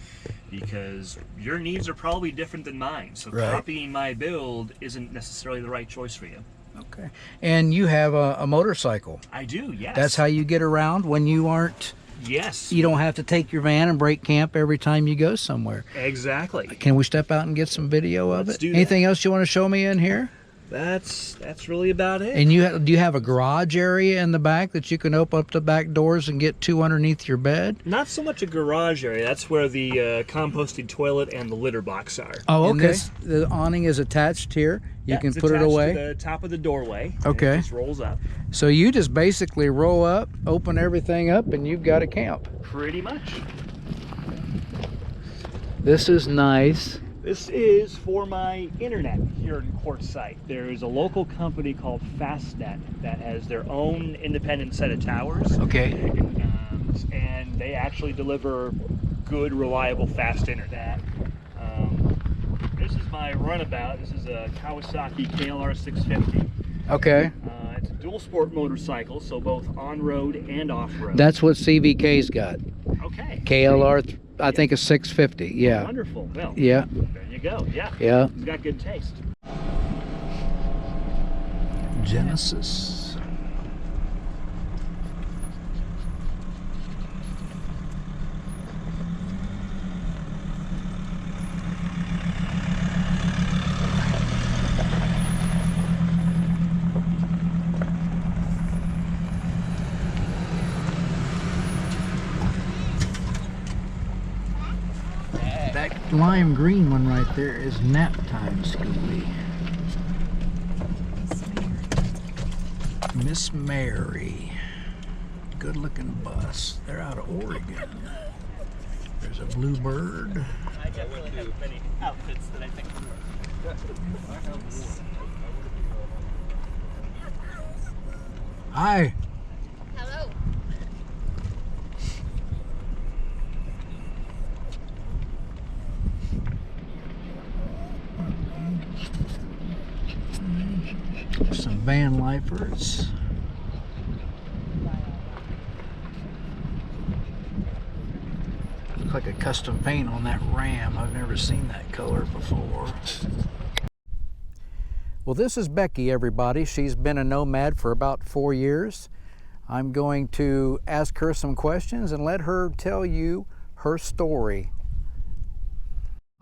Speaker 8: because your needs are probably different than mine. So
Speaker 1: Right.
Speaker 8: copying my build isn't necessarily the right choice for you.
Speaker 1: Okay. And you have a motorcycle.
Speaker 8: I do, yes.
Speaker 1: That's how you get around when you aren't.
Speaker 8: Yes.
Speaker 1: You don't have to take your van and break camp every time you go somewhere.
Speaker 8: Exactly.
Speaker 1: Can we step out and get some video of
Speaker 8: Let's
Speaker 1: it?
Speaker 8: do that.
Speaker 1: Anything else you want to show me in here?
Speaker 8: That's really about it.
Speaker 1: And do you have a garage area in the back that you can open up the back doors and get to underneath your bed?
Speaker 8: Not so much a garage area. That's where the composting toilet and the litter box are.
Speaker 1: Oh,
Speaker 8: And
Speaker 1: okay. The awning is attached here. You can
Speaker 8: it's
Speaker 1: put it
Speaker 8: attached
Speaker 1: away.
Speaker 8: to the top of the doorway. and
Speaker 1: Okay.
Speaker 8: It just rolls up.
Speaker 1: So you just basically roll up, open everything up, and you've got a camp.
Speaker 8: Pretty much.
Speaker 1: This is nice.
Speaker 8: This is for my internet here in Quartzsite. There's a local company called Fastnet that has their own independent set of towers.
Speaker 1: Okay.
Speaker 8: And they actually deliver good, reliable, fast internet. This is my runabout. This is a Kawasaki KLR 650.
Speaker 1: Okay.
Speaker 8: It's a dual sport motorcycle, so both on-road and off-road.
Speaker 1: That's what CVK's got.
Speaker 8: Okay.
Speaker 1: KLR, I think, is 650. Yeah.
Speaker 8: Wonderful. Well,
Speaker 1: Yeah.
Speaker 8: there you go. Yeah.
Speaker 1: Yeah.
Speaker 8: He's got good taste.
Speaker 1: Genesis. That lime green one right there is nap time, Scooby. Miss Mary. Good looking bus. They're out of Oregon. There's a bluebird.
Speaker 8: I don't really have many outfits that I think would work.
Speaker 1: Hi.
Speaker 9: Hello.
Speaker 1: Some van lifers. Looks like a custom paint on that Ram. I've never seen that color before. Well, this is Becky, everybody. She's been a nomad for about 4 years. I'm going to ask her some questions and let her tell you her story.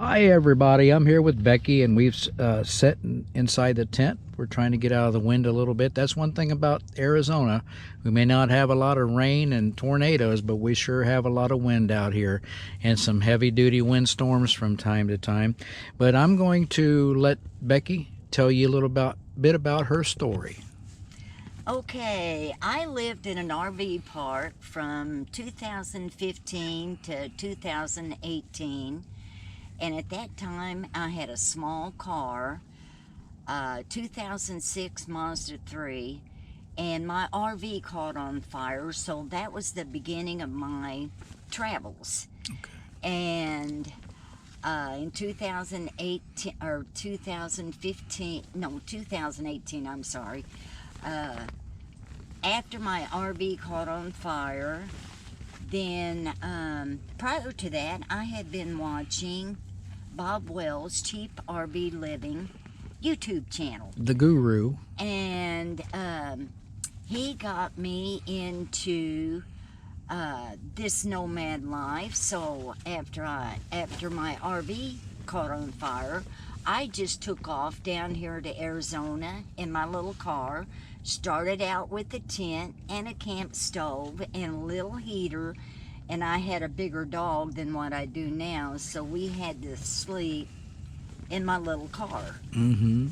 Speaker 1: Hi everybody, I'm here with Becky and we've sat inside the tent. We're trying to get out of the wind a little bit. That's one thing about Arizona. We may not have a lot of rain and tornadoes, but we sure have a lot of wind out here and some heavy-duty windstorms from time to time. But I'm going to let Becky tell you a little bit about her story.
Speaker 9: Okay, I lived in an RV park from 2015 to 2018. And at that time, I had a small car, 2006 Mazda 3, and my RV caught on fire, so that was the beginning of my travels. Okay. And in 2018, or 2015, no, 2018, I'm sorry, after my RV caught on fire, then prior to that, I had been watching Bob Wells' Cheap RV Living YouTube channel.
Speaker 1: The guru.
Speaker 9: And he got me into this nomad life. So after my RV caught on fire, I just took off down here to Arizona in my little car. Started out with a tent and a camp stove and a little heater, and I had a bigger dog than what I do now, so we had to sleep in my little car. Mm-hmm.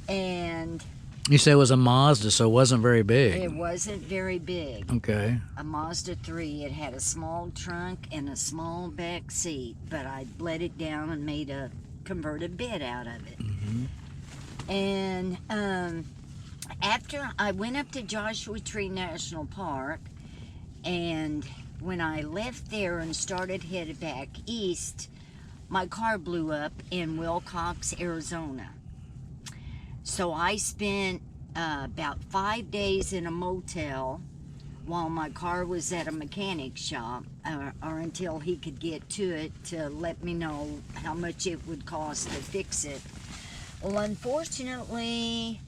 Speaker 9: And
Speaker 1: you said it was a Mazda, so it wasn't very big.
Speaker 9: It wasn't very big.
Speaker 1: Okay.
Speaker 9: A Mazda 3. It had a small trunk and a small back seat, but I bled it down and made a converted bed out of it. Mm-hmm. And after I went up to Joshua Tree National Park, and when I left there and started headed back east, my car blew up in Willcox, Arizona. So I spent about 5 days in a motel while my car was at a mechanic shop, or until he could get to it to let me know how much it would cost to fix it. Well, unfortunately,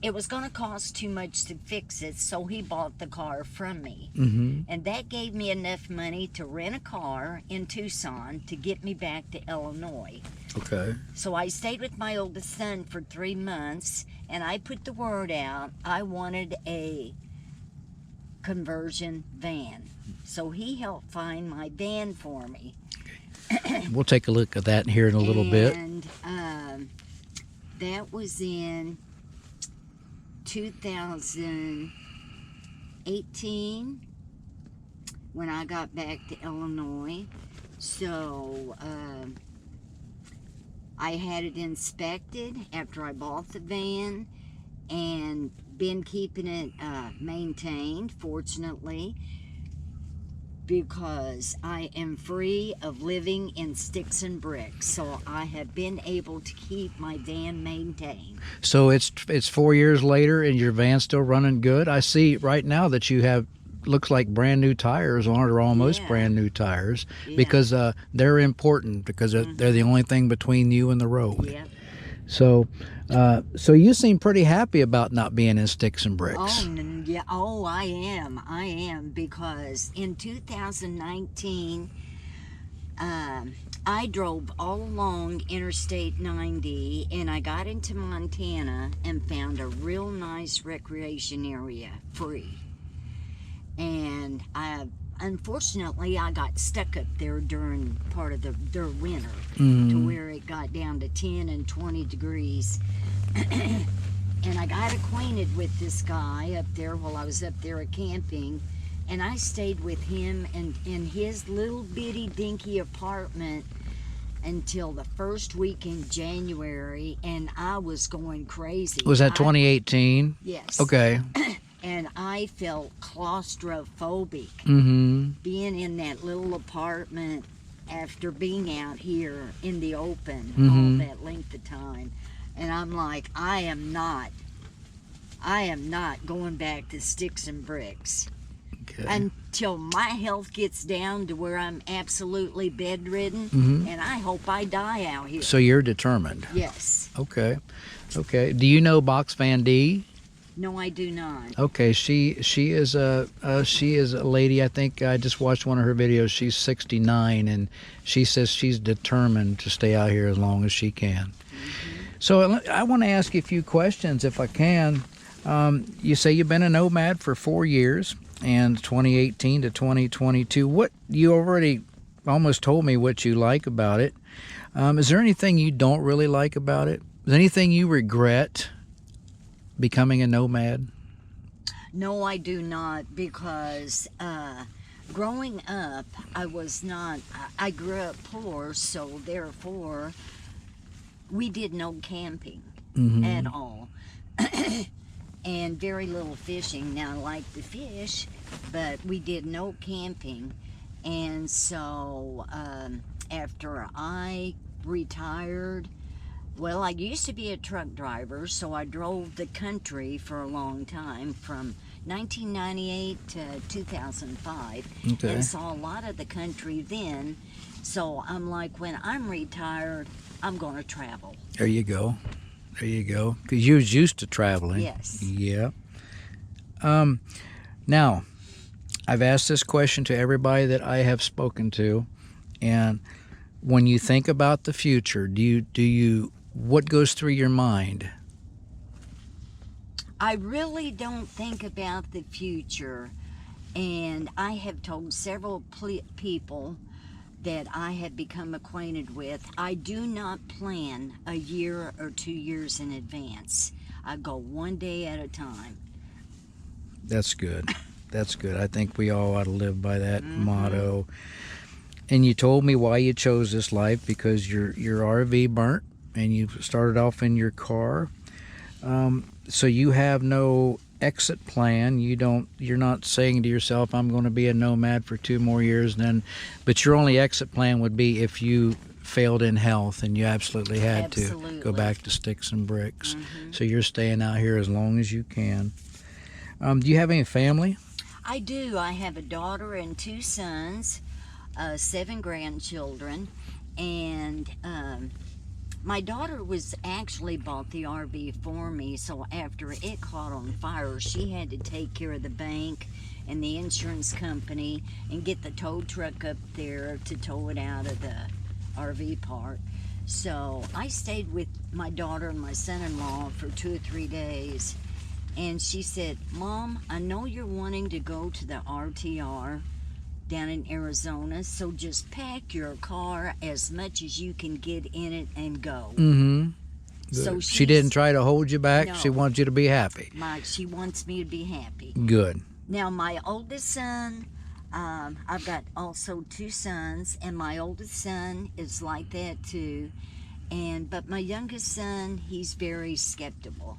Speaker 9: it was going to cost too much to fix it, so he bought the car from me. Mm-hmm. And that gave me enough money to rent a car in Tucson to get me back to Illinois.
Speaker 1: Okay.
Speaker 9: So I stayed with my oldest son for 3 months, and I put the word out. I wanted a conversion van. So he helped find my van for me.
Speaker 1: Okay. We'll take a look at that here in a little bit.
Speaker 9: And that was in 2018 when I got back to Illinois. So I had it inspected after I bought the van and been keeping it maintained, fortunately, because I am free of living in sticks and bricks, so I have been able to keep my van maintained.
Speaker 1: So it's 4 years later and your van's still running good? I see right now that you have, looks like brand new tires on it, or almost brand new tires, because they're important, because they're the only thing between you and the road.
Speaker 9: Yeah.
Speaker 1: So you seem pretty happy about not being in sticks and bricks.
Speaker 9: Oh, yeah. Oh, I am, because in 2019, I drove all along Interstate 90, and I got into Montana and found a real nice recreation area free. And unfortunately, I got stuck up there during part of their winter, to where it got down to 10 and 20 degrees. And I got acquainted with this guy up there while I was up there camping, and I stayed with him in his little bitty dinky apartment until the first week in January, and I was going crazy.
Speaker 1: Was that 2018?
Speaker 9: Yes.
Speaker 1: Okay.
Speaker 9: And I felt claustrophobic being in that little apartment after being out here in the open all that length of time. And I'm like, I am not going back to sticks and bricks until my health gets down to where I'm absolutely bedridden, and I hope I die out here.
Speaker 1: So you're determined.
Speaker 9: Yes.
Speaker 1: Okay. Do you know Box Van D?
Speaker 9: No, I do not.
Speaker 1: Okay, she is a lady. I think I just watched one of her videos. She's 69, and she says she's determined to stay out here as long as she can. So I want to ask you a few questions, if I can. You say you've been a nomad for 4 years, and 2018 to 2022. What you already almost told me what you like about it. Is there anything you don't really like about it? Is there anything you regret becoming a nomad?
Speaker 9: No, I do not, because growing up, I grew up poor, so therefore we did no camping at all. And very little fishing. Now I like to fish, but we did no camping. And so after I retired, well, I used to be a truck driver, so I drove the country for a long time, from 1998 to 2005, and saw a lot of the country then. So I'm like, when I'm retired, I'm going to travel.
Speaker 1: There you go. There you go. Because you was used to traveling.
Speaker 9: Yes.
Speaker 1: Yeah. Now, I've asked this question to everybody that I have spoken to, and when you think about the future, what goes through your mind?
Speaker 9: I really don't think about the future, and I have told several people that I have become acquainted with, I do not plan a year or 2 years in advance. I go one day at a time.
Speaker 1: That's good. That's good. I think we all ought to live by that motto. And you told me why you chose this life, because your RV burnt and you started off in your car. So you have no exit plan. You're not saying to yourself, I'm going to be a nomad for 2 more years then, but your only exit plan would be if you failed in health and you absolutely had to go back to sticks and bricks. So you're staying out here as long as you can. Do you have any family?
Speaker 9: I do. I have a daughter and 2 sons, 7 grandchildren, and my daughter was actually bought the RV for me, so after it caught on fire, she had to take care of the bank and the insurance company and get the tow truck up there to tow it out of the RV park. So I stayed with my daughter and my son-in-law for 2 or 3 days, and she said, Mom, I know you're wanting to go to the RTR down in Arizona, so just pack your car as much as you can get in it and go. So
Speaker 1: she didn't try to hold you back.
Speaker 9: No.
Speaker 1: She wants you to be happy.
Speaker 9: She wants me to be happy.
Speaker 1: Good.
Speaker 9: Now my oldest son, I've got also 2 sons, and my oldest son is like that too. But my youngest son, he's very skeptical,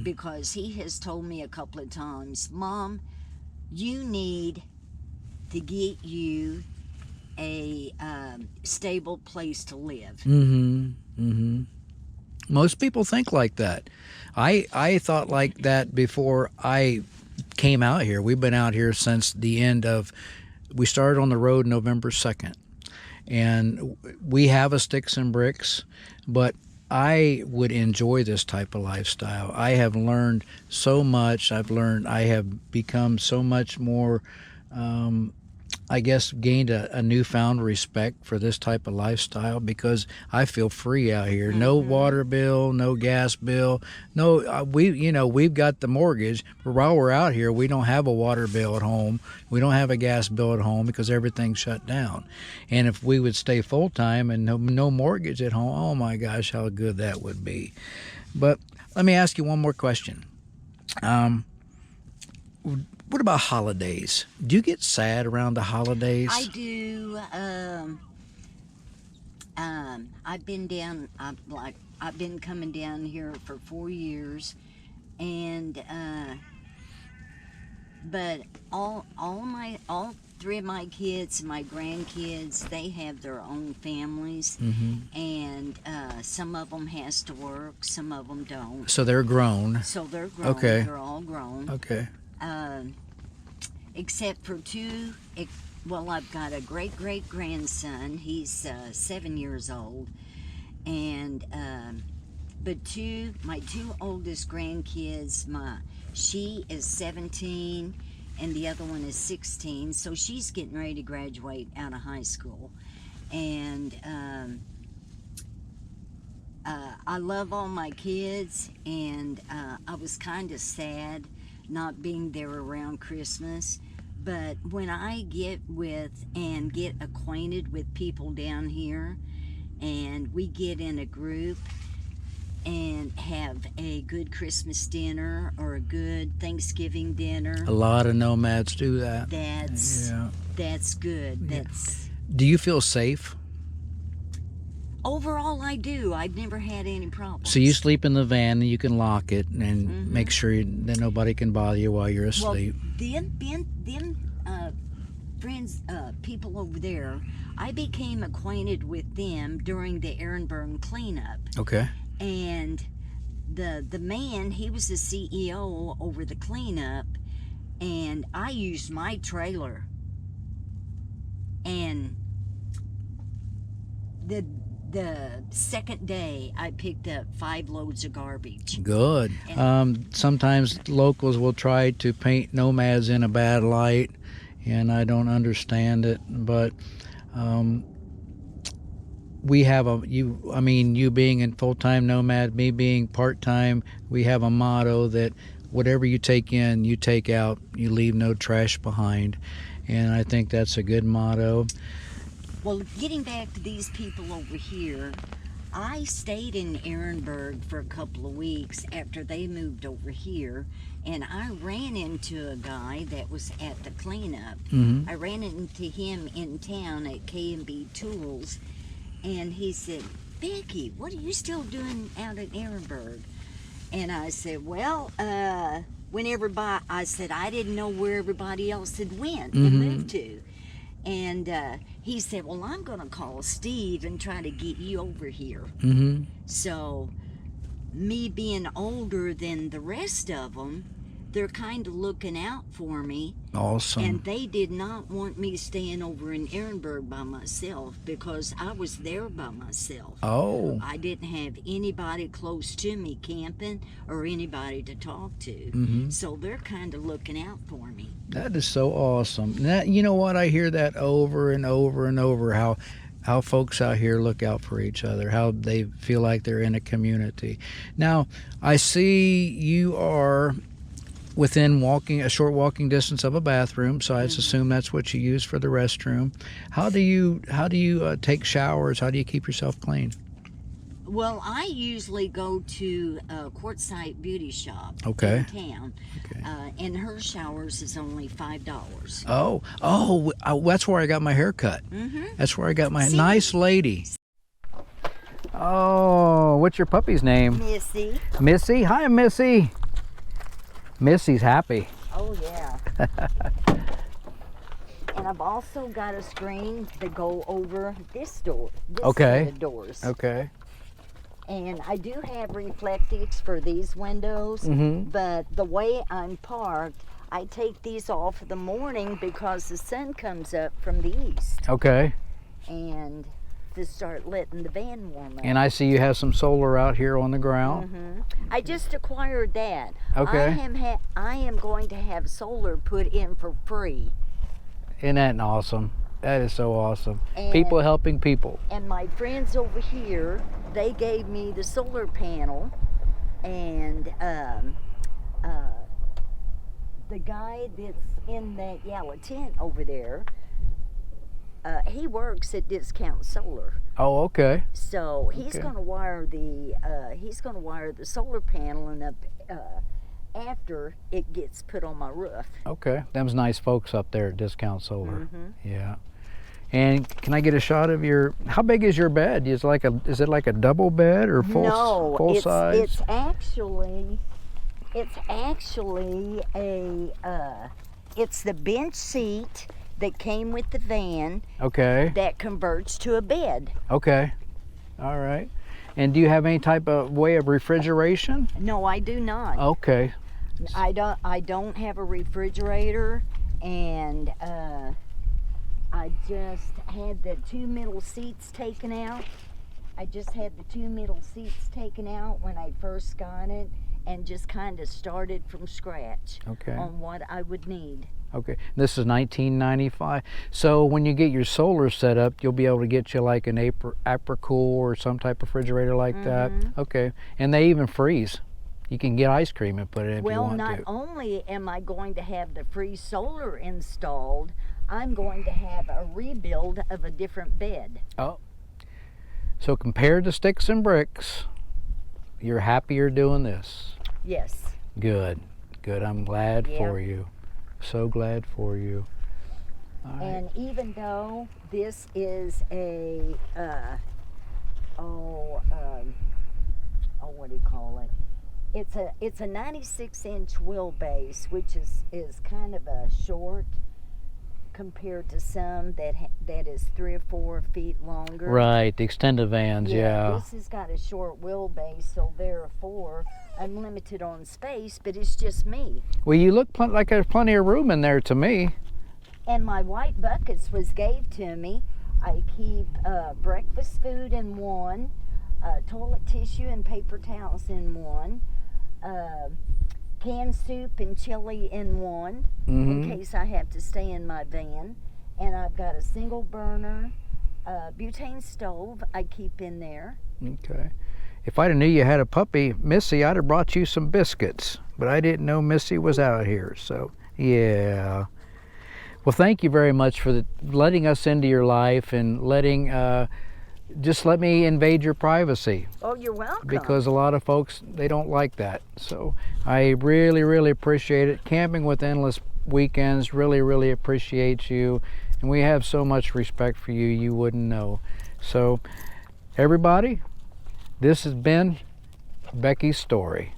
Speaker 9: because he has told me a couple of times, Mom, you need to get you a stable place to live.
Speaker 1: Most people think like that. I thought like that before I came out here. We've been out here since the end of, we started on the road November 2nd. And we have a sticks and bricks, but I would enjoy this type of lifestyle. I have learned so much. I have become so much more, I guess, gained a newfound respect for this type of lifestyle, because I feel free out here. No water bill, no gas bill. No, we've got the mortgage, but while we're out here, we don't have a water bill at home. We don't have a gas bill at home because everything's shut down. And if we would stay full time and no mortgage at home, oh my gosh, how good that would be. But let me ask you one more question. What about holidays? Do you get sad around the holidays?
Speaker 9: I do. I've been down. I've been coming down here for 4 years, and but all 3 of my kids, my grandkids, they have their own families, and some of them has to work, some of them don't.
Speaker 1: So they're grown.
Speaker 9: Okay. They're all grown.
Speaker 1: Okay.
Speaker 9: Except for 2. Well, I've got a great-great-grandson. He's 7 years old, and but my two oldest grandkids, she is 17 and the other one is 16, so she's getting ready to graduate out of high school. And I love all my kids, and I was kind of sad not being there around Christmas. But when I get acquainted with people down here, and we get in a group and have a good Christmas dinner or a good Thanksgiving dinner.
Speaker 1: A lot of nomads do that.
Speaker 9: That's good.
Speaker 1: Yeah.
Speaker 9: That's.
Speaker 1: Do you feel safe?
Speaker 9: Overall, I do. I've never had any problems.
Speaker 1: So you sleep in the van and you can lock it and make sure that nobody can bother you while you're asleep.
Speaker 9: Well, them friends, people over there, I became acquainted with them during the Ehrenberg cleanup.
Speaker 1: Okay.
Speaker 9: And the man, he was the CEO over the cleanup, and I used my trailer. And the second day, I picked up 5 loads of garbage.
Speaker 1: Good. Sometimes locals will try to paint nomads in a bad light, and I don't understand it. But we have you being a full-time nomad, me being part-time, we have a motto that whatever you take in, you take out, you leave no trash behind. And I think that's a good motto.
Speaker 9: Well, getting back to these people over here, I stayed in Ehrenberg for a couple of weeks after they moved over here, and I ran into a guy that was at the cleanup. I ran into him in town at K&B Tools, and he said, "Becky, what are you still doing out at Ehrenberg?" And I said, "Well, I said, I didn't know where everybody else had went and moved to." And he said, "Well, I'm going to call Steve and try to get you over here." So, me being older than the rest of them, they're kind of looking out for me.
Speaker 1: Awesome.
Speaker 9: And they did not want me staying over in Ehrenberg by myself because I was there by myself.
Speaker 1: Oh.
Speaker 9: I didn't have anybody close to me camping or anybody to talk to. So they're kind of looking out for me.
Speaker 1: That is so awesome. You know what? I hear that over and over and over, how folks out here look out for each other, how they feel like they're in a community. Now, I see you are within a short walking distance of a bathroom, so I assume that's what you use for the restroom. How do you take showers? How do you keep yourself clean?
Speaker 9: Well, I usually go to a Quartzsite beauty shop in town, and her showers is only $5.
Speaker 1: Oh, that's where I got my hair cut. That's where I got my nice lady. Oh, what's your puppy's name?
Speaker 9: Missy.
Speaker 1: Missy? Hi, Missy. Missy's happy.
Speaker 9: Oh, yeah. And I've also got a screen to go over this door. This set of doors.
Speaker 1: Okay.
Speaker 9: And I do have reflectives for these windows, but the way I'm parked, I take these off in the morning because the sun comes up from the east.
Speaker 1: Okay.
Speaker 9: And to start letting the van warm up.
Speaker 1: And I see you have some solar out here on the ground.
Speaker 9: I just acquired that.
Speaker 1: Okay.
Speaker 9: I am going to have solar put in for free.
Speaker 1: Isn't that awesome? That is so awesome.
Speaker 9: And
Speaker 1: people helping people.
Speaker 9: And my friends over here, they gave me the solar panel, and the guy that's in that yellow tent over there, he works at Discount Solar.
Speaker 1: Oh, okay.
Speaker 9: So he's going to wire the solar panel and up after it gets put on my roof.
Speaker 1: Okay, them's nice folks up there at Discount Solar. Yeah. And can I get a shot of how big is your bed? Is it like a double bed or full size?
Speaker 9: It's actually it's the bench seat that came with the van.
Speaker 1: Okay.
Speaker 9: That converts to a bed.
Speaker 1: Okay. All right. And do you have any type of way of refrigeration?
Speaker 9: No, I do not.
Speaker 1: Okay.
Speaker 9: I don't have a refrigerator, and I just had the 2 middle seats taken out, I just had the 2 middle seats taken out when I first got it, and just kind of started from scratch on what I would need.
Speaker 1: Okay, this is 1995. So when you get your solar set up, you'll be able to get you like an Apricool or some type of refrigerator like that. Okay, and they even freeze. You can get ice cream and put it in if you want to.
Speaker 9: Well, not only am I going to have the free solar installed, I'm going to have a rebuild of a different bed.
Speaker 1: Oh, so compared to sticks and bricks, you're happier doing this.
Speaker 9: Yes.
Speaker 1: Good, good. I'm glad for you. So glad for you. All right.
Speaker 9: And even though this is a, what do you call it? It's a 96-inch wheelbase, which is kind of a short compared to some that is 3 or 4 feet longer.
Speaker 1: Right, the extended vans, yeah.
Speaker 9: This has got a short wheelbase, so therefore I'm limited on space, but it's just me.
Speaker 1: Well, you look like there's plenty of room in there to me.
Speaker 9: And my white buckets was gave to me. I keep breakfast food in one, toilet tissue and paper towels in one, canned soup and chili in one, in case I have to stay in my van. And I've got a single burner butane stove I keep in there.
Speaker 1: Okay. If I'd have knew you had a puppy, Missy, I'd have brought you some biscuits. But I didn't know Missy was out here, so yeah. Well, thank you very much for letting us into your life and letting, just let me invade your privacy.
Speaker 9: Oh, you're welcome.
Speaker 1: Because a lot of folks, they don't like that. So I really, really appreciate it. Camping with Endless Weekends really, really appreciates you. And we have so much respect for you, you wouldn't know. So everybody, this has been Becky's story.